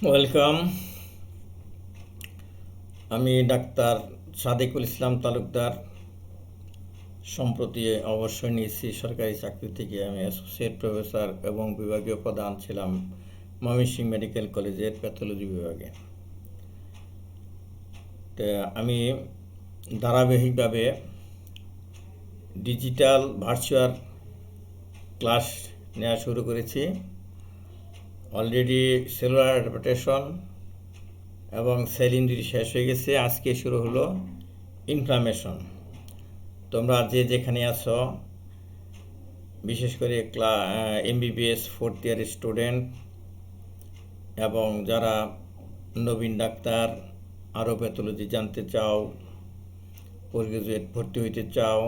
Welcome. আমি doctor Sadekul Islam Talukdar. সম্প্রতি অবসর নিয়েছি সরকারি চাকরি থেকে। আমি অ্যাসোসিয়েট প্রফেসর এবং বিভাগীয় প্রধান ছিলাম ময়মনসিংহ মেডিকেল কলেজের প্যাথোলজি বিভাগে। তো আমি ধারাবাহিকভাবে ডিজিটাল ভার্চুয়াল ক্লাস নেওয়া শুরু করেছি। অলরেডি সেলুলার অ্যাডাপ্টেশন এবং সেল ইনজুরি শেষ হয়ে গেছে। আজকে শুরু হলো ইনফ্লামেশন। তোমরা যে যেখানে আছো, বিশেষ করে এমবিবিএস ফোর্থ ইয়ার স্টুডেন্ট এবং যারা নবীন ডাক্তার, আরও প্যাথোলজি জানতে চাও, পোস্টগ্রাজুয়েট ভর্তি হইতে চাও,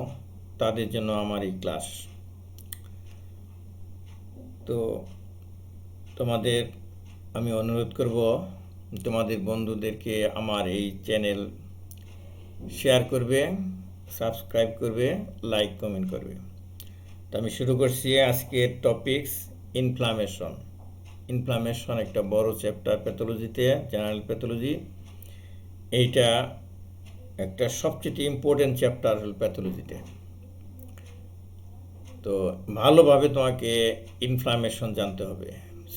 তাদের জন্য আমার এই ক্লাস। তো তোমাদের আমি অনুরোধ করব, তোমাদের বন্ধুদেরকে আমার এই চ্যানেল শেয়ার করবে, সাবস্ক্রাইব করবে, লাইক কমেন্ট করবে। তো আমি শুরু করছি আজকের টপিকস ইনফ্লামেশন। ইনফ্লামেশন একটা বড় চ্যাপ্টার প্যাথোলজিতে, জেনারেল প্যাথোলজি। এইটা একটা সবচেয়ে ইম্পর্টেন্ট চ্যাপ্টার হল প্যাথোলজিতে। তো ভালোভাবে তোমাকে ইনফ্লামেশন জানতে হবে।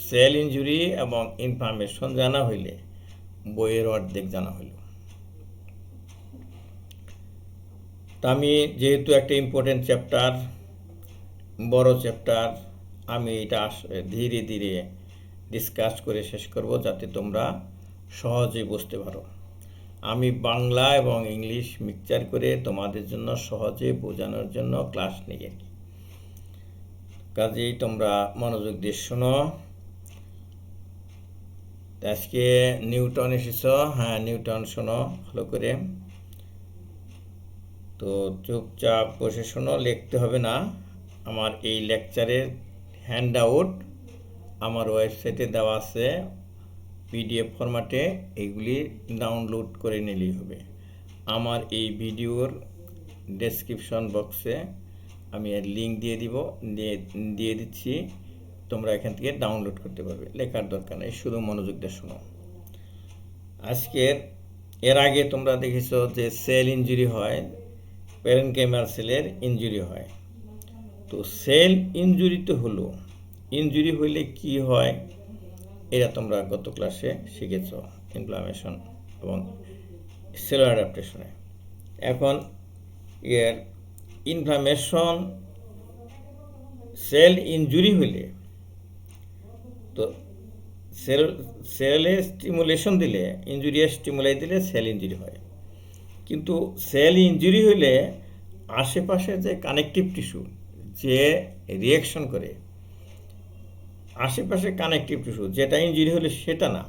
সেল ইনজুরি এবং ইনফ্লামেশন জানা হইলে বইয়ের অর্ধেক জানা হইল। তা আমি যেহেতু একটা ইম্পর্টেন্ট চ্যাপ্টার, বড় চ্যাপ্টার, আমি এটা ধীরে ধীরে ডিসকাস করে শেষ করব যাতে তোমরা সহজে বুঝতে পারো। আমি বাংলা এবং ইংলিশ মিক্সচার করে তোমাদের জন্য সহজে বোঝানোর জন্য ক্লাস নিই আর কি। কাজেই তোমরা মনোযোগ দিয়ে শোনো। আজকে নিউটন এসেছ, হ্যাঁ নিউটন শোনো ভালো করে। তো চুপচাপ বসে শোনো, লিখতে হবে না। আমার এই লেকচারের হ্যান্ড আউট আমার ওয়েবসাইটে দেওয়া আছে পিডিএফ ফরম্যাটে, এইগুলি ডাউনলোড করে নিলেই হবে। আমার এই ভিডিওর ডেসক্রিপশন বক্সে আমি এর লিঙ্ক দিয়ে দিচ্ছি। তোমরা এখান থেকে ডাউনলোড করতে পারবে, লেখার দরকার নেই, শুধু মনোযোগ দিয়ে শোনো। এর আগে তোমরা দেখেছো যে সেল ইনজুরি হয়, প্যারেনকাইমাল সেলের ইনজুরি হয়। তো সেল ইনজুরি তো হলো, ইনজুরি হইলে কি হয় এটা তোমরা গত ক্লাসে শিখেছ, ইনফ্লামেশন এবং সেলুলার অ্যাডাপ্টেশনে। এখন এর ইনফ্লামেশন, সেল ইনজুরি হইলে তো সেলে স্টিমুলেশন দিলে, ইনজুরিয়াস স্টিমুলাই দিলে সেল ইনজুরি হয়। কিন্তু সেল ইনজুরি হইলে আশেপাশে যে কানেকটিভ টিস্যু যে রিয়াকশন করে, আশেপাশে কানেকটিভ টিস্যু যেটা ইনজুরি হলে সেটা না,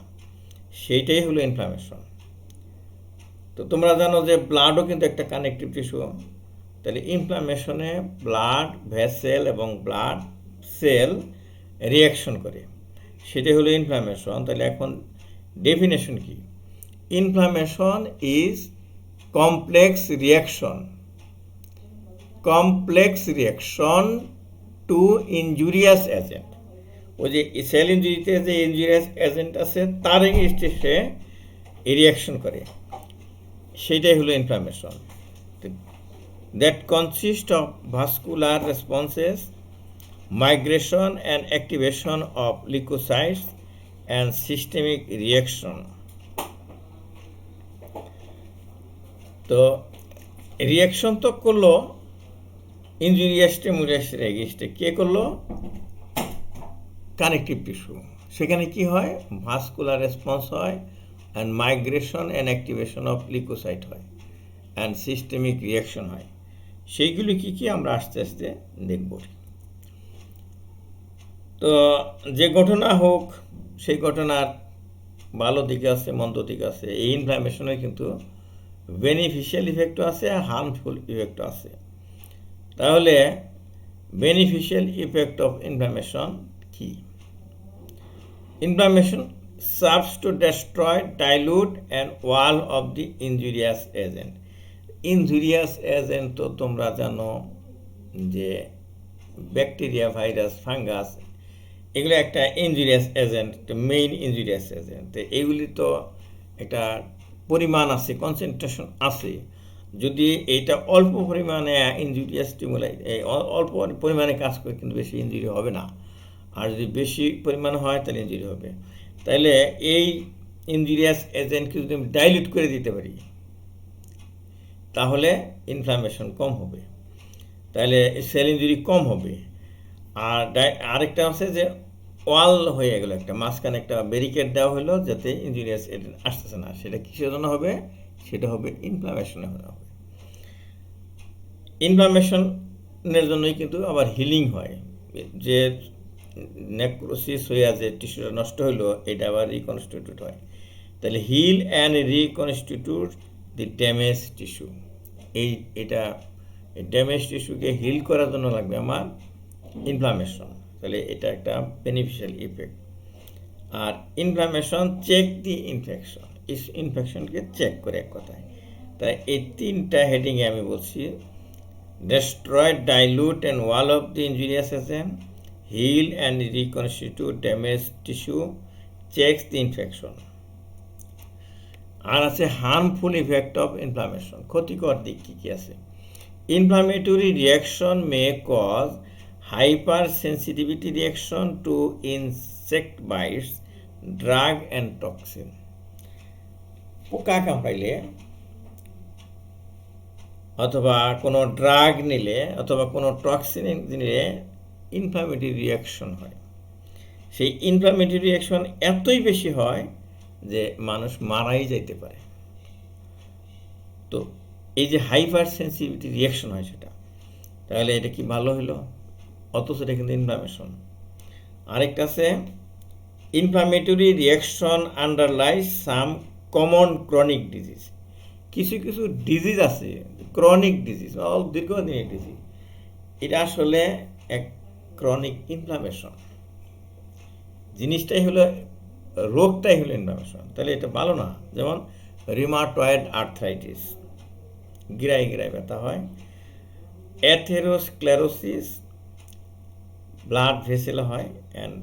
সেইটাই হলো ইনফ্লামেশন। তো তোমরা জানো যে ব্লাডও কিন্তু একটা কানেকটিভ টিস্যু। তাহলে ইনফ্লামেশনে ব্লাড ভেসেল এবং ব্লাড সেল রিয়াকশন করে, সেটাই হলো ইনফ্লামেশন। তাহলে এখন ডেফিনেশন কি? Inflammation is complex reaction to injurious agent. ওই যে সেল ইনজুরিতে যে ইনজুরিয়াস এজেন্ট আছে তার এগেইনস্টে সে রিয়াকশন করে, সেটাই হলো inflammation. That consist of vascular responses, migration and activation of leukocytes and systemic reaction. তো রিয়াকশন তো করলো ইনজুরিয়াস স্টিমুলাসের এগেইনস্টে, কে করলো? Connective tissue. সেখানে কি হয়? ভাস্কুলার রেসপন্স হয়, and migration and activation of leukocyte হয়, অ্যান্ড সিস্টেমিক রিয়াকশন হয়। সেইগুলি কি কি আমরা আস্তে আস্তে দেখব। তো যে ঘটনা হোক, সেই ঘটনার ভালো দিক আছে, মন্দ দিক আছে। এই ইনফ্লামেশনের কিন্তু বেনিফিশিয়াল ইফেক্টও আছে, হার্মফুল ইফেক্টও আছে। তাহলে বেনিফিশিয়াল ইফেক্ট অফ ইনফ্লামেশন কি? Inflammation serves to destroy, dilute and wall of the injurious agent. Injurious agent তো তোমরা জানো যে ব্যাকটেরিয়া, ভাইরাস, ফাঙ্গাস, এগুলো একটা injurious agent, main injurious agent. তো এইগুলি তো একটা পরিমাণ আছে, কনসেন্ট্রেশন আছে। যদি এইটা অল্প পরিমাণে ইনজুরিয়াস স্টিমুলাই, অল্প পরিমাণে কাজ করে কিন্তু বেশি ইনজুরি হবে না। আর যদি বেশি পরিমাণে হয় তাহলে ইনজুরি হবে। তাইলে এই ইনজুরিয়াস এজেন্টকে যদি আমি ডাইলিউট করে দিতে পারি তাহলে ইনফ্লামেশন কম হবে, তাহলে সেল ইনজুরি কম হবে। আর আরেকটা আছে যে ওয়াল হয়ে গেল, একটা মাঝখানে একটা ব্যারিকেড দেওয়া হলো যাতে ইনজুরিয়াস এজেন্ট আসতেছে না। সেটা কিসের জন্য হবে? সেটা হবে ইনফ্লামেশনের জন্য হবে। ইনফ্লামেশনের জন্যই কিন্তু আবার হিলিং হয়। যে নেক্রোসিস হয়ে যে টিস্যুটা নষ্ট হলো, এটা আবার রিকনস্টিটিউট হয়। তাহলে heal and reconstitute the damage tissue. এটা ড্যামেজ টিস্যুকে হিল করার জন্য লাগবে আমার ইনফ্লামেশন। তাহলে এটা একটা বেনিফিশিয়াল ইফেক্ট। আর ইনফ্লামেশন চেক দি ইনফেকশন, ইনফেকশনকে চেক করে এক কথায়। তাই এই তিনটা হেডিংয়ে আমি বলছি: destroy, dilute and wall of the injurious agent, heal and reconstitute damaged tissue, checks the infection. আর আছে হার্মফুল ইফেক্ট অফ ইনফ্লামেশন, ক্ষতিকর দিক কী কী আছে? Inflammatory reaction may cause hypersensitivity reaction to insect bites, drug and toxin. পোকা কামড়াইলে অথবা কোনো ড্রাগ নিলে অথবা কোনো টক্সিন নিলে ইনফ্লামেটরি রিয়াকশন হয়। সেই ইনফ্লামেটরি রিয়াকশন এতই বেশি হয় যে মানুষ মারাই যাইতে পারে। তো এই যে হাইপার সেন্সিটিভিটি রিয়াকশন হয় সেটা, তাহলে এটা কি ভালো হলো? অথচ এটা কিন্তু ইনফ্লামেশন। আরেকটা আছে inflammatory reaction underlies some common chronic disease. কিছু কিছু ডিজিজ আছে, ক্রনিক ডিজিজ, দীর্ঘদিনের ডিজিজ, এটা আসলে এক ক্রনিক ইনফ্লামেশন। জিনিসটাই হলো, রোগটাই হলো ইনফ্লামেশন, তাহলে এটা ভালো না। যেমন রিমাটয়েড আর্থ্রাইটিস, গিরায় গিরায় ব্যথা হয়। অ্যাথেরোস্ক্লেরোসিস, ব্লাড ভেসেল হয়, অ্যান্ড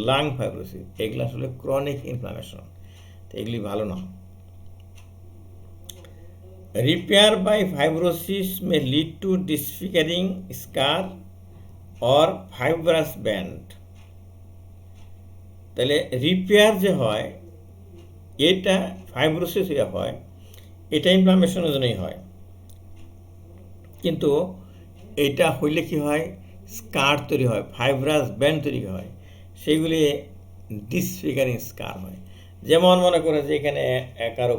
লাং ফাইব্রোসিস, এগুলো আসলে ক্রনিক ইনফ্লামেশন, তো এগুলি ভালো না। Repair by fibrosis may lead to disfiguring scar or fibrous band. তাহলে রিপেয়ার যে হয়, এটা ফাইব্রোসিস হয়, এটা ইনফ্লামেশনের জন্যই হয়। কিন্তু এটা হইলে কি হয়? স্কার তৈরি হয়, ফাইব্রাস ব্যান্ড তৈরি হয়, সেগুলি ডিসফিগারিং স্কার হয়। যেমন মনে করে যে এখানে কারো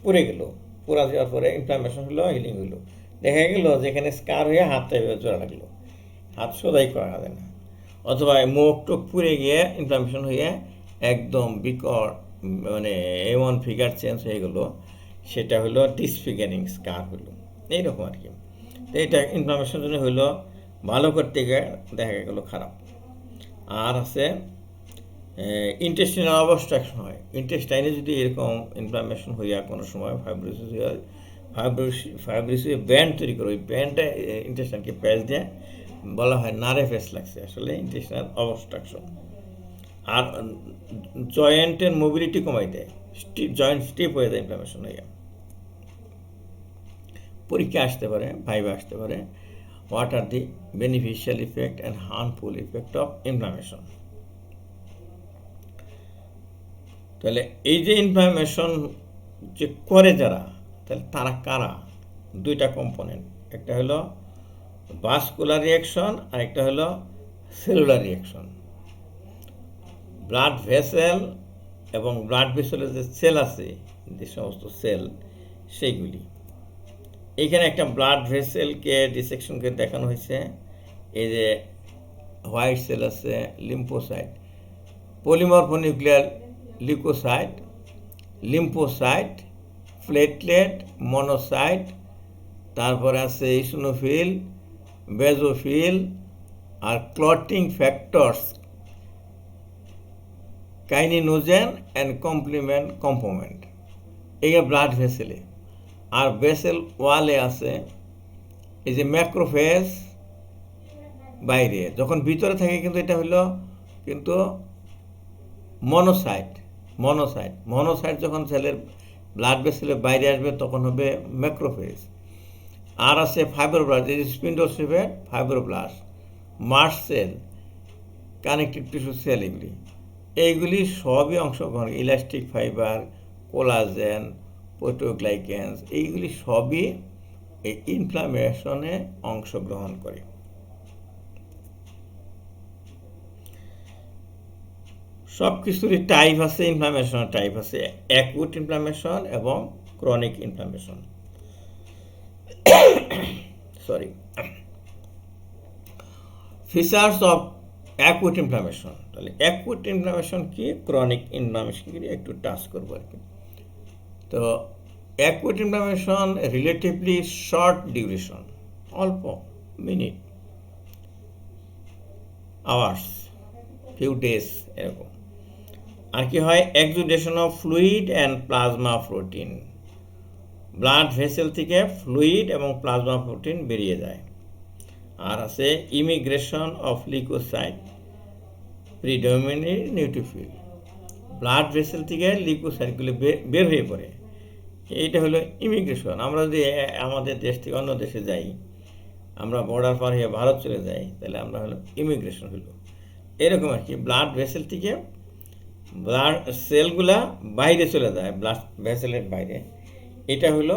পুড়ে গেল, পুরা যাওয়ার পরে ইনফ্লামেশন হলো, হিলিং হলো, দেখা গেল যেখানে স্কার হয়ে হাতটা জোড়া লাগলো, হাত সোজাই করা যাবে না। অথবা মুখ টুক পুড়ে গিয়ে ইনফ্লামেশন হয়ে একদম বিকট, মানে এমন ফিগার চেঞ্জ হয়ে গেলো, সেটা হলো ডিসফিগারিং স্কার হলো, এইরকম আর কি। তো এটা ইনফ্লামেশন জন্য হইলো, ভালো করতে গিয়ে দেখা গেলো খারাপ। আর আছে ইন্টেস্টাইনাল অবস্ট্রাকশন হয়। ইন্টেস্টাইনে যদি এরকম ইনফ্লামেশন হইয়া কোনো সময় ফাইব্রোসিস হইয়া ফাইব্রোসিস ব্যান্ড তৈরি করে, ওই ব্যান্ডটা ইন্টেস্টাইনকে প্যাচ দিয়ে বলা হয় নারে ফেস লাগছে, আসলে ইন্টেস্টাইনাল অবস্ট্রাকশন। আর জয়েন্টের মোবিলিটি কমাই দেয়, জয়েন্ট স্টিপ হয়ে যায় ইনফ্লামেশন হইয়া। পরীক্ষা আসতে পারে, ভাইবা আসতে পারে, what are the beneficial effect and harmful effect of inflammation. তাহলে এই যে ইনফ্লামেশন যে করে যারা, তাহলে তারা কারা? দুইটা কম্পোনেন্ট, একটা হলো ভাস্কুলার রিয়াকশন আর একটা হলো সেলুলার রিয়াকশন। ব্লাড ভেসেল এবং ব্লাড ভেসেলের যে সেল আছে, যে সমস্ত সেল, সেইগুলি। এইখানে একটা ব্লাড ভেসেলকে ডিসেকশনকে দেখানো হয়েছে। এই যে হোয়াইট সেল আছে, lymphocyte, polymorphonuclear leukocyte, lymphocyte, platelet, monocyte, তারপরে আছে ইসোনোফিল, বেজোফিল, আর clotting factors, kininogen and complement component, এগুলো ব্লাড ভেসেলে। আর ভেসেল ওয়ালে আছে এই যে ম্যাক্রোফেজ, বাইরে, যখন ভিতরে থাকে কিন্তু এটা হলো কিন্তু মনোসাইট মনোসাইট যখন সেলের ব্লাড ভেসেলের বাইরে আসবে তখন হবে ম্যাক্রোফেজ। আর আছে ফাইব্রোব্লাস্ট, এই স্পিন্ডল শেপের fibroblast, mast cell, connective tissue cell, এইগুলি সবই অংশগ্রহণ, ইলাস্টিক ফাইবার, কোলাজেন, প্রোটোগ্লাইকেন্স, এইগুলি সবই এই ইনফ্লামেশনে অংশগ্রহণ করে। সব কিছুরই টাইপ আছে, ইনফ্লামেশনের টাইপ আছে, অ্যাকুট ইনফ্লামেশন এবং chronic inflammation. Sorry, features of acute inflammation. তাহলে অ্যাকুট ইনফ্লামেশন কি, ক্রনিক ইনফ্লামেশন কি, একটু টাচ করবো আর কি। তো acute inflammation relatively short duration, অল্প মিনিট, আওয়ার্স, ফিউ ডেজ এরকম। আর কি হয়, exudation of fluid and plasma protein, blood vessel থেকে ফ্লুইড এবং প্লাজমা প্রোটিন বেরিয়ে যায়। আর আছে immigration of leukocyte, predominantly neutrophil, blood vessel থেকে লিউকোসাইটগুলো বের হয়ে পড়ে, এইটা হলো ইমিগ্রেশন। আমরা যদি আমাদের দেশ থেকে অন্য দেশে যাই, আমরা বর্ডার পার হয়ে ভারত চলে যাই, তাহলে আমরা হলো ইমিগ্রেশন হলো এরকম আর কি। ব্লাড ভেসেল থেকে ব্লাড সেলগুলা বাইরে চলে যায়, ব্লাড ভেসেলের বাইরে, এটা হলো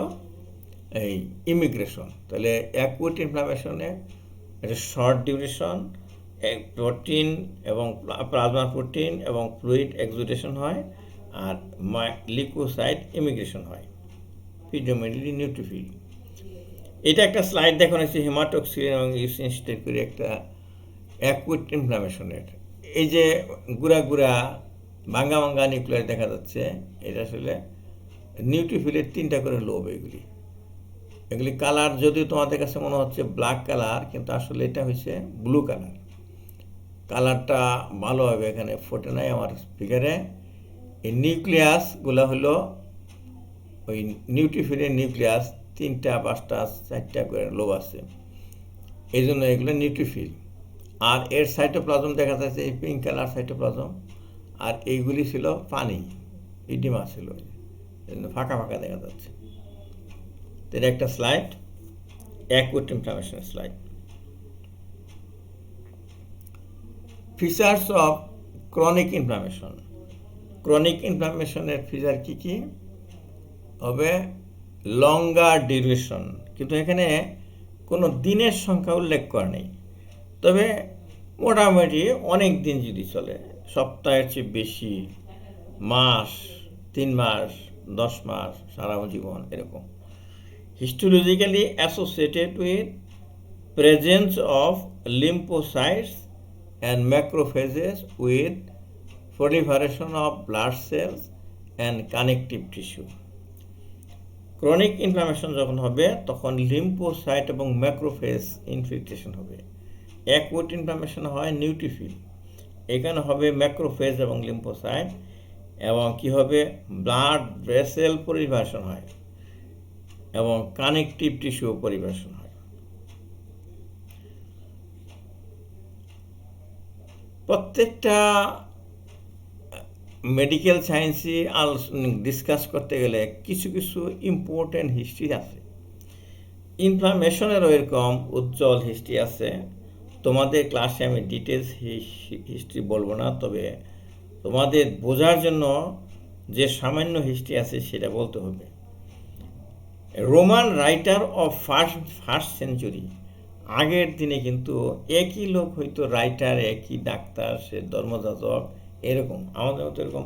এই ইমিগ্রেশন। তাহলে অ্যাকুট ইনফ্লামেশনে এটা শর্ট ডিউরেশন, প্রোটিন এবং প্লাজমা প্রোটিন এবং ফ্লুইড এক্সুডেশন হয়, আর লিউকোসাইট ইমিগ্রেশন হয়, প্রিডমিনেন্টলি নিউট্রোফিল। এটা একটা স্লাইড দেখানো হয়েছে হেমাটোক্সিন এবং ইউসিনস্টেট করে একটা অ্যাকুট ইনফ্লামেশনের। এই যে গুড়া গুড়া ভাঙ্গা ভাঙ্গা নিউক্লিয়াস দেখা যাচ্ছে, এটা আসলে নিউট্রোফিলের 3টা করে লোব। এগুলি কালার যদিও তোমাদের কাছে মনে হচ্ছে ব্ল্যাক কালার, কিন্তু আসলে এটা হচ্ছে ব্লু কালার। কালারটা ভালোভাবে এখানে ফোটে নাই আমার ফিগারে। এই নিউক্লিয়াসগুলো হলো ওই নিউট্রোফিলের নিউক্লিয়াস, 3টা 5টা 4টা করে লোব আছে, এই জন্য এগুলো নিউট্রোফিল। আর এর সাইটোপ্লাজম দেখা যাচ্ছে এই পিঙ্ক কালার সাইটোপ্লাজম, আর এইগুলি ছিল পানি, ইডিমা ছিল, এই জন্য ফাঁকা ফাঁকা দেখা যাচ্ছে। এটা একটা slide, acute inflammation slide. Features of chronic inflammation. Chronic ইনফ্লামেশনের ফিচার কি কি হবে, লঙ্গার ডিউরেশন, কিন্তু এখানে কোনো দিনের সংখ্যা উল্লেখ করা নেই, তবে মোটামুটি অনেক দিন যদি চলে, সপ্তাহের চেয়ে বেশি, মাস, 3 মাস, 10 মাস, সারা জীবন এরকম। Histologically associated with presence of lymphocytes and macrophages with proliferation of blood cells and connective tissue. Chronic inflammation যখন হবে তখন লিম্ফোসাইট এবং ম্যাক্রোফেজ ইনফিল্ট্রেশন হবে। অ্যাকুট ইনফ্লামেশন হয় নিউট্রোফিল, এখানে হবে ম্যাক্রোফেজ এবং লিম্ফোসাইট, এবং কি হবে, ব্লাড ভেসেল পরিবেশন হয় এবং কানেকটিভ টিস্যু পরিবেশন হয়। প্রত্যেকটা মেডিকেল সায়েন্সে ডিসকাস করতে গেলে কিছু কিছু ইম্পর্টেন্ট হিস্ট্রি আছে। ইনফ্লামেশনেরও এরকম উজ্জ্বল হিস্ট্রি আছে। তোমাদের ক্লাসে আমি ডিটেলস হিস্ট্রি বলবো না, তবে তোমাদের বোঝার জন্য যে সামান্য হিস্ট্রি আছে সেটা বলতে হবে। Roman writer of first century, আগের দিনে কিন্তু একই লোক হয়তো রাইটার, একই ডাক্তার, সে ধর্মযাজক, এরকম আমাদের মতো এরকম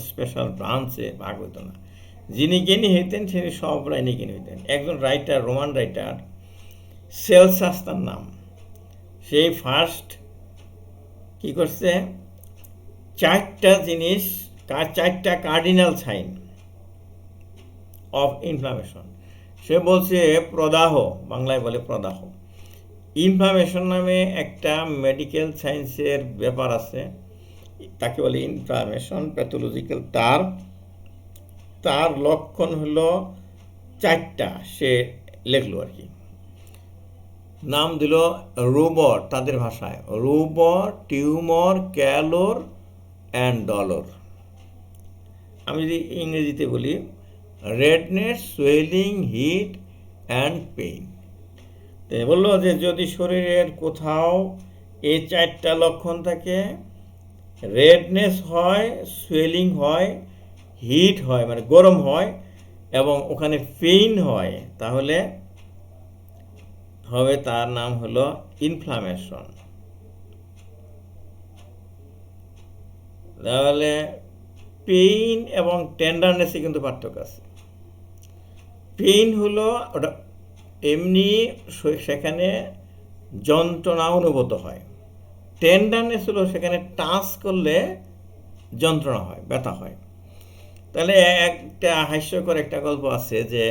স্পেশাল ব্রাঞ্চে ভাগ হইতো না। যিনি জ্ঞানী হইতেন তিনি সব লাইনে জ্ঞানী হইতেন। একজন রাইটার, রোমান রাইটার সেলসাস তার নাম, সেই ফার্স্ট কি করছে, 4টা জিনিস, 4টা কার্ডিনাল সাইন অফ ইনফ্লামেশন। সে বলছে প্রদাহ, বাংলায় বলে প্রদাহ। ইনফ্লামেশন নামে একটা মেডিকেল সায়েন্সের ব্যাপার আছে, তাকে বলে ইনফ্লামেশন প্যাথোলজিক্যাল। তার লক্ষণ হলো 4টা, সে লেখলো আর কি। 1. নাম দিল রুবর, তাদের ভাষায় রুবর, টিউমর, ক্যালোর অ্যান্ড ডলর। আমি যদি ইংরেজিতে বলি redness, swelling, heat and pain. বললো যে যদি শরীরের কোথাও এই 4টা লক্ষণ থাকে, রেডনেস হয়, সোয়েলিং হয়, হিট হয় মানে গরম হয়, এবং ওখানে পেইন হয়, তাহলে হবে তার নাম হলো ইনফ্লামেশন। তাহলে পেইন এবং টেন্ডারনেসে কিন্তু পার্থক্য আছে। পেইন হলো ওটা এমনি সেখানে যন্ত্রণা অনুভূত হয়, টেন্ডারনেস হলো সেখানে টাচ করলে যন্ত্রণা হয়, ব্যথা হয়। তাহলে একটা হাস্যকর একটা গল্প আছে যে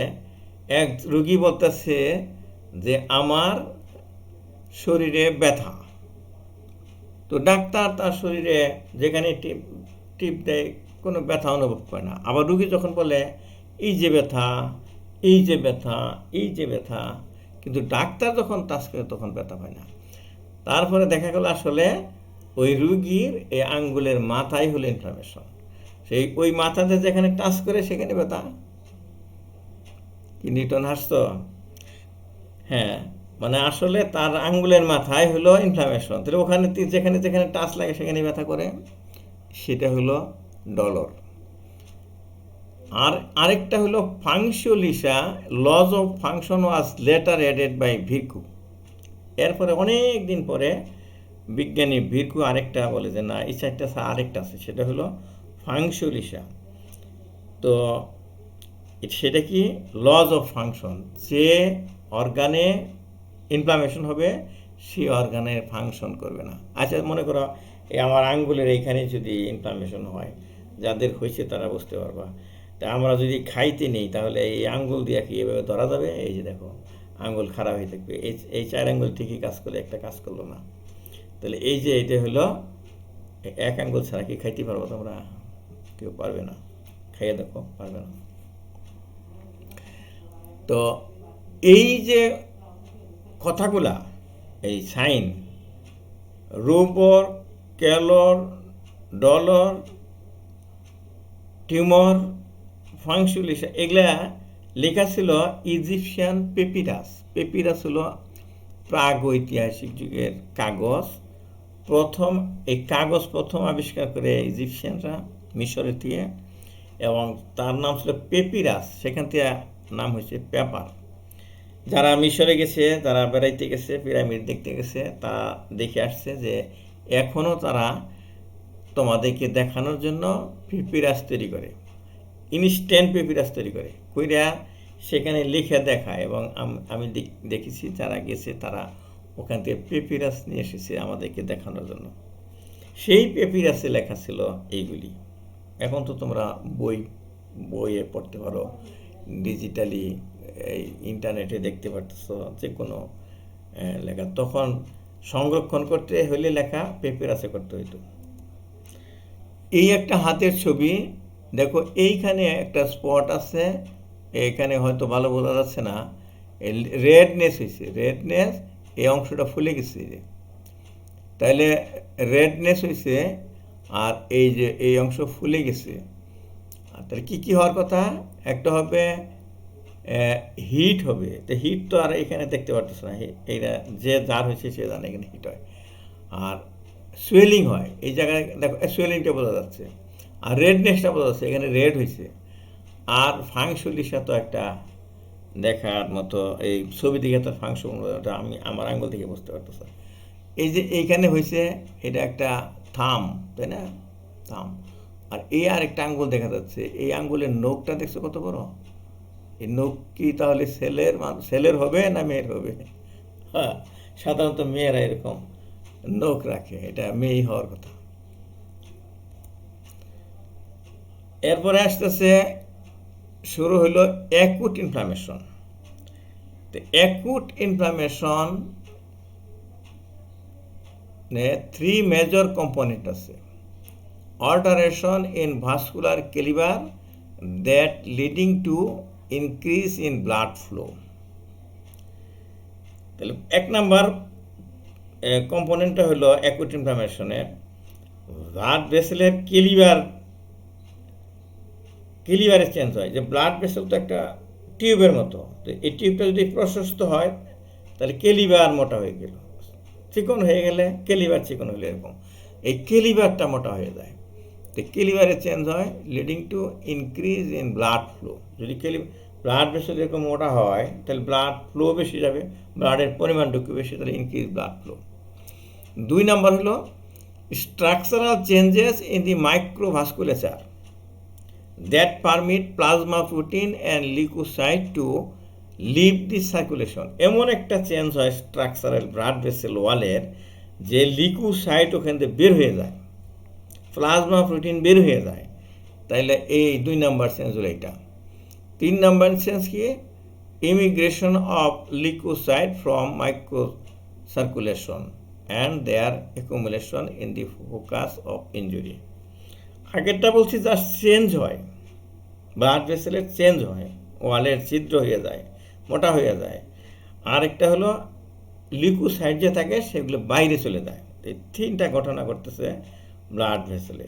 এক রুগী বলতেছে যে আমার শরীরে ব্যথা, তো ডাক্তার তার শরীরে যেখানে টিপ টিপ দেয় কোনো ব্যথা অনুভব করে না। আবার রুগী যখন বলে এই যে ব্যথা, এই যে ব্যথা, এই যে ব্যথা, কিন্তু ডাক্তার যখন টাচ করে তখন ব্যথা পায় না। তারপরে দেখা গেল আসলে ওই রুগীর এই আঙ্গুলের মাথায় হলো ইনফ্লামেশন, সেই ওই মাথাতে যেখানে টাচ করে সেখানে ব্যথা। কি নিউটন হাসত? হ্যাঁ, মানে আসলে তার আঙ্গুলের মাথায় হলো ইনফ্লামেশন, তাহলে ওখানে যেখানে যেখানে টাচ লাগে সেখানে ব্যথা করে, সেটা হলো ডলর। আর আরেকটা হলো ফাংশিওলিসা, loss of function was later added by Virchow. এরপরে অনেক দিন পরে বিজ্ঞানী ভিরকু আরেকটা বলে যে না, এই 4টা আরেকটা আছে, সেটা হলো ফাংশিওলিসা। তো সেটা কি? লজ অফ ফাংশন, যে অর্গানে ইনফ্লামেশন হবে সেই অর্গানের ফাংশন করবে না। আচ্ছা মনে করো এই আমার আঙ্গুলের এইখানে যদি ইনফ্লামেশন হয়, যাদের হয়েছে তারা বুঝতে পারবা। তা আমরা যদি খাইতে নেই তাহলে এই আঙ্গুল দিয়ে কি এভাবে ধরা যাবে? এই যে দেখো আঙ্গুল খারাপ হয়ে থাকবে, এই 4 আঙ্গুল ঠিকই কাজ করলে একটা কাজ করলো না। তাহলে এই যে এটা হলো এক আঙ্গুল ছাড়া কি খাইতে পারবো তোমরা? কেউ পারবে না, খাইয়ে দেখো, পারবে না। তো এই যে কথাগুলা, এই সাইন রুবর, ক্যালোর, ডলর, টিউমর, ফাংশিওলিসা, এগুলা লেখা ছিল ইজিপশিয়ান পেপিরাস। পেপিরাস হলো প্রাগৈতিহাসিক যুগের কাগজ। এই কাগজ প্রথম আবিষ্কার করে ইজিপশিয়ানরা মিশরের থেকে, এবং তার নাম ছিল পেপিরাস, সেখান থেকে নাম হয়েছে পেপার। যারা মিশরে গেছে, যারা বেড়াইতে গেছে, পিরামিড দেখতে গেছে, তারা দেখে আসছে যে এখনও তারা তোমাদেরকে দেখানোর জন্য পেপিরাস তৈরি করে, ইনস্ট্যান্ট পেপিরাস তৈরি করে কইরা সেখানে লিখে দেখায়। এবং আমি দেখেছি যারা গেছে তারা ওখান থেকে পেপিরাস নিয়ে এসেছে আমাদেরকে দেখানোর জন্য। সেই পেপিরাসে লেখা ছিল এইগুলি। এখন তো তোমরা বইয়ে পড়তে পারো, ডিজিটালি এই ইন্টারনেটে দেখতে পারতেছ যে কোনো লেখা। তখন সংরক্ষণ করতে হলে লেখা পেপিরাসে করতে হইতো। এই একটা হাতের ছবি দেখো, এইখানে একটা স্পট আছে, এইখানে হয়তো ভালো বোঝা যাচ্ছে না, রেডনেস হয়েছে, রেডনেস, এই অংশটা ফুলে গেছে, তাইলে রেডনেস হয়েছে, আর এই যে এই অংশ ফুলে গেছে। আর তাহলে কী হওয়ার কথা? একটা হবে হিট হবে, তো হিট তো আর এখানে দেখতে পারতেছে না, এইটা যে যার হয়েছে সে জানে এখানে হিট হয়। আর সোয়েলিং হয়, এই জায়গায় দেখো সোয়েলিংটা বোঝা যাচ্ছে, আর রেডনেসটা বোঝা যাচ্ছে, এখানে রেড হয়েছে। আর ফাংশিওলিসা তো একটা দেখার মতো, এই ছবি দিকে তো ফাংশনটা আমি আমার আঙ্গুল থেকে বুঝতে পারতেছি। এই যে এইখানে হয়েছে, এটা একটা থাম, তাই না? থাম। আর এই আর একটা আঙ্গুল দেখা যাচ্ছে, এই আঙ্গুলের নখটা দেখছো কত বড়? এই নখ কি তাহলে ছেলের হবে না মেয়ের হবে? হ্যাঁ, সাধারণত মেয়েরা এরকম নখ রাখে, এটা মেয়ে হওয়ার কথা। এরপরে আসতেছে, শুরু হলো অ্যাকুট ইনফ্লামেশন। তো অ্যাকুট ইনফ্লামেশন 3 মেজর কম্পোনেন্ট আছে। Alteration in vascular calibre that leading to increase in blood flow. তাহলে 1 নাম্বার কম্পোনেন্টটা হলো অ্যাকুট ইনফ্লামেশনের ব্লাড ভেসেলের ক্যালিবারে চেঞ্জ হয়। যে ব্লাড ভেসেল তো একটা টিউবের মতো, তো এই টিউবটা যদি প্রশস্ত হয় তাহলে ক্যালিবার মোটা হয়ে গেল, চিকন হয়ে গেলে ক্যালিবার চিকন হলে এরকম এই ক্যালিবারটা মোটা হয়ে যায়। তো ক্যালিবারে চেঞ্জ হয় leading to increase in blood flow. যদি ব্লাড ভেসেল এরকম মোটা হয় তাহলে ব্লাড ফ্লো বেশি যাবে, ব্লাডের পরিমাণটুকু বেশি, তাহলে ইনক্রিজ ব্লাড ফ্লো। 2 নাম্বার হলো structural changes in the microvasculature that permit plasma protein and leukocyte to leave the circulation। এমন একটা চেঞ্জ হয় স্ট্রাকচারাল ব্লাড ভেসেল ওয়ালের যে লিউকোসাইট ওখান থেকে বের হয়ে যায়, প্লাজমা প্রোটিন বের হয়ে যায়। তাইলে এই 2 নাম্বার চেঞ্জ হলো এটা। 3 নাম্বার চেঞ্জ কি? Emigration of leukocyte from microcirculation and their accumulation in the focus of injury. আগেরটা বলছি জাস্ট চেঞ্জ হয়, ব্লাড ভেসেলের চেঞ্জ হয়, ওয়ালের ছিদ্র হয়ে যায়, মোটা হয়ে যায়। আর একটা হলো লিউকোসাইট যে থাকে সেগুলো বাইরে চলে যায়। এই 3টা ঘটনা ঘটতেছে ব্লাড ভেসেলে।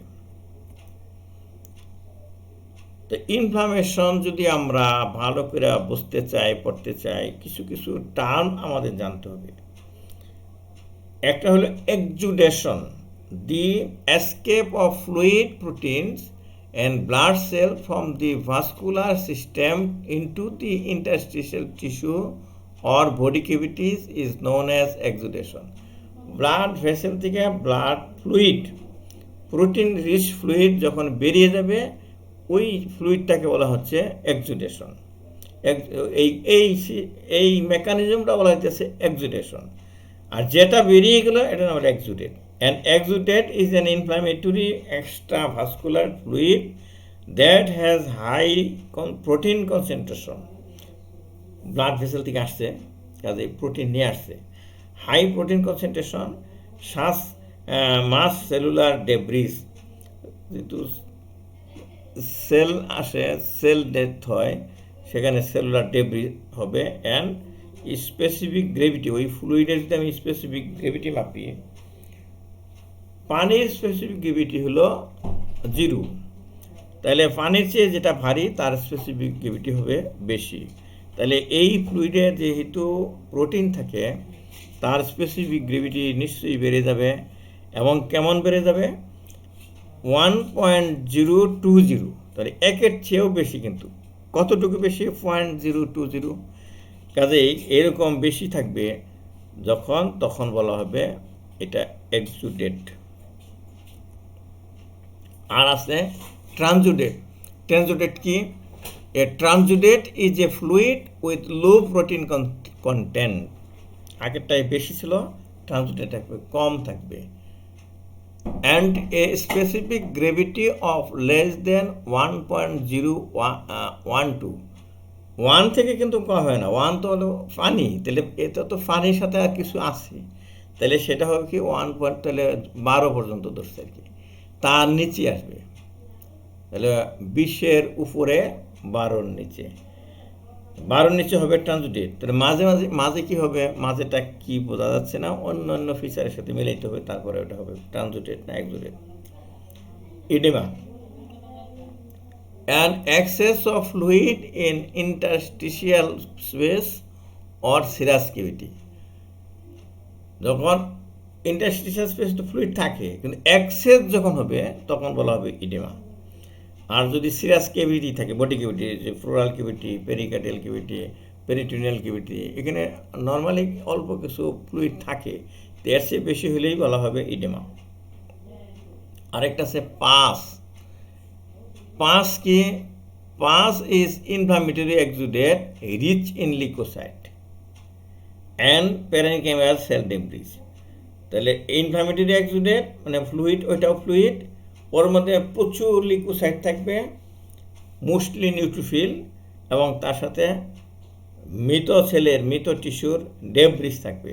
তো ইনফ্লামেশন যদি আমরা ভালো করে বুঝতে চাই, পড়তে চাই, কিছু কিছু টার্ম আমাদের জানতে হবে। একটা হলো exudation, the escape of fluid proteins and blood cell from the vascular system into the interstitial tissue or body cavities is known as exudation। Blood vessel থেকে blood fluid, protein rich fluid যখন বেরিয়ে যাবে ওই ফ্লুইডটাকে বলা হচ্ছে এক্সুডেশন। এই মেকানিজমটা বলা হচ্ছে এক্সুডেশন। আর যেটা বেরিয়ে গেল এটা নাম হলো exudate. An exudate is an inflammatory extravascular fluid that has high protein concentration। Blood vessel থেকে আসছে, কাজে প্রোটিন নিয়ে আসছে, হাই প্রোটিন কনসেন্ট্রেশন, মাস সেলুলার ডেব্রিজ, যেহেতু সেল আসে, সেল ডেথ হয়, সেখানে সেলুলার ডেব্রিজ হবে। অ্যান্ড স্পেসিফিক গ্রেভিটি, ওই ফ্লুইডের যদি আমি স্পেসিফিক গ্রেভিটি মাপি, পানির স্পেসিফিক গ্রেভিটি হলো 0, তাহলে পানির চেয়ে যেটা ভারী তার স্পেসিফিক গ্রেভিটি হবে বেশি। তাহলে এই ফ্লুইডে যেহেতু প্রোটিন থাকে তার স্পেসিফিক গ্রেভিটি নিশ্চয়ই বেড়ে যাবে। এবং কেমন বেড়ে যাবে? 1.020, তাহলে 1-এর চেয়েও বেশি। কিন্তু কতটুকু বেশি? 0.020। কাজেই এরকম বেশি থাকবে যখন, তখন বলা হবে এটা এক্সুডেট। আর আছে ট্রানজুডেট। ট্রানজুডেট কি? A transudate is a fluid with low protein content. আগেরটাই বেশি ছিল, ট্রানজুডেট থাকবে কম থাকবে। And a specific gravity of less than 1.012। 1 থেকে কিন্তু কম হয় না, 1 তো হলো পানি, তাহলে এটা তো পানির সাথে আর কিছু আছে, তাহলে সেটা হবে কি 1 তাহলে 12 পর্যন্ত ধরছে আর কি, তার নিচে আসবে। তাহলে 20-এর উপরে 12-র নিচে, 12-র নিচে হবে ট্রানজুডেট। তাহলে মাঝে কি হবে? মাঝেটা কি বোঝা যাচ্ছে না, অন্য ফিচারের সাথে মিলাইতে হবে, তারপরে ওটা হবে ট্রানজুডেট না exudate. Oedema, an excess of fluid in interstitial space or serous cavity। যখন ইন্টারস্টিশিয়াল স্পেস তো ফ্লুইড থাকে, কিন্তু এক্সেস যখন হবে তখন বলা হবে ইডেমা। আর যদি সিরাস ক্যাভিটি থাকে, বডি ক্যাভিটি, যে pleural cavity, pericardial cavity, peritoneal cavity, এখানে নর্মালি অল্প কিছু ফ্লুইড থাকে, এর চেয়ে বেশি হলেই বলা হবে ইডেমা। আরেকটা আছে পাস। পাস কি? Pus is inflammatory exudate rich in leukocyte and parenchymal cell debris. তাহলে ইনফ্লামেটরি এক্সুডেট মানে ফ্লুইড, ওইটাও ফ্লুইড, ওর মধ্যে প্রচুর লিউকোসাইট থাকবে, মোস্টলি নিউট্রোফিল, এবং তার সাথে মৃত সেলের, মৃত টিস্যুর ডেব্রিজ থাকবে।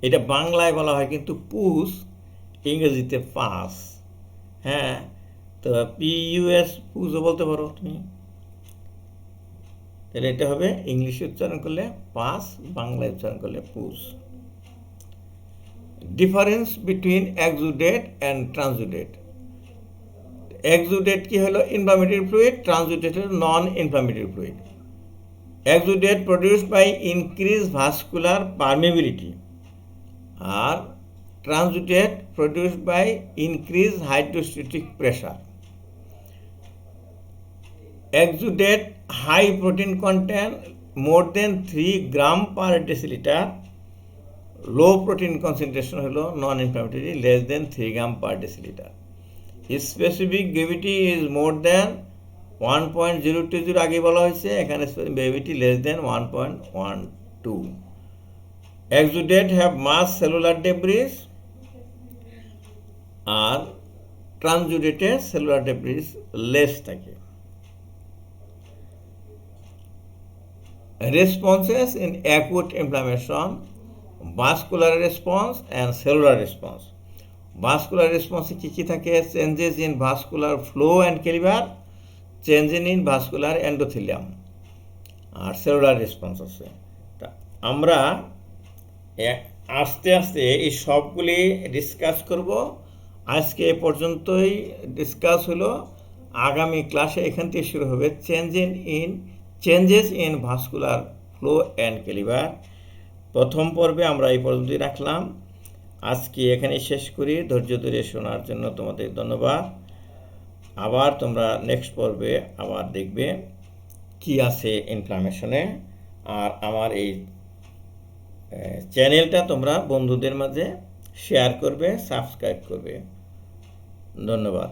এটা বাংলায় বলা হয় কিন্তু পুস, ইংরেজিতে পাস। হ্যাঁ, তো PUS পুসও বলতে পারো তুমি। তাহলে এটা হবে ইংলিশে উচ্চারণ করলে পাস, বাংলায় উচ্চারণ করলে পুস। Difference between exudate and transudate. Exudate কি হলো? ইনফ্লামেটরি ফ্লুইড, ট্রান্সুডেট হলো non inflammatory fluid. Exudate produced by increased vascular permeability আর transudate produced by increased hydrostatic pressure. Exudate high protein content more than 3 gram per deciliter, low protein concentration হলো non-inflammatory less than 3 gram per deciliter. Specific gravity is more than 1.020 আগে বলা হয়েছে, এখানে gravity less than 1.12। Exudate have mass cellular debris আর ট্রান্সুডেটে cellular debris less থাকে। Responses in acute inflammation, vascular response and cellular response. Vascular রেসপন্সে কী থাকে? Changes in vascular flow and calibre, changing in vascular endothelium আর cellular response আছে। তা আমরা আস্তে আস্তে এই সবগুলি ডিসকাস করব। আজকে এ পর্যন্তই ডিসকাস হলো। আগামী ক্লাসে এখান থেকে শুরু হবে changes in vascular flow and calibre. প্রথম পর্বে আমরা এই পর্যন্তই রাখলাম। আজকে এখানেই শেষ করি। ধৈর্য ধরে শোনার জন্য তোমাদের ধন্যবাদ। আবার তোমরা নেক্সট পর্বে আবার দেখবে কি আছে ইনফ্লামেশনে। আর আমার এই চ্যানেলটা তোমরা বন্ধুদের মাঝে শেয়ার করবে, সাবস্ক্রাইব করবে। ধন্যবাদ।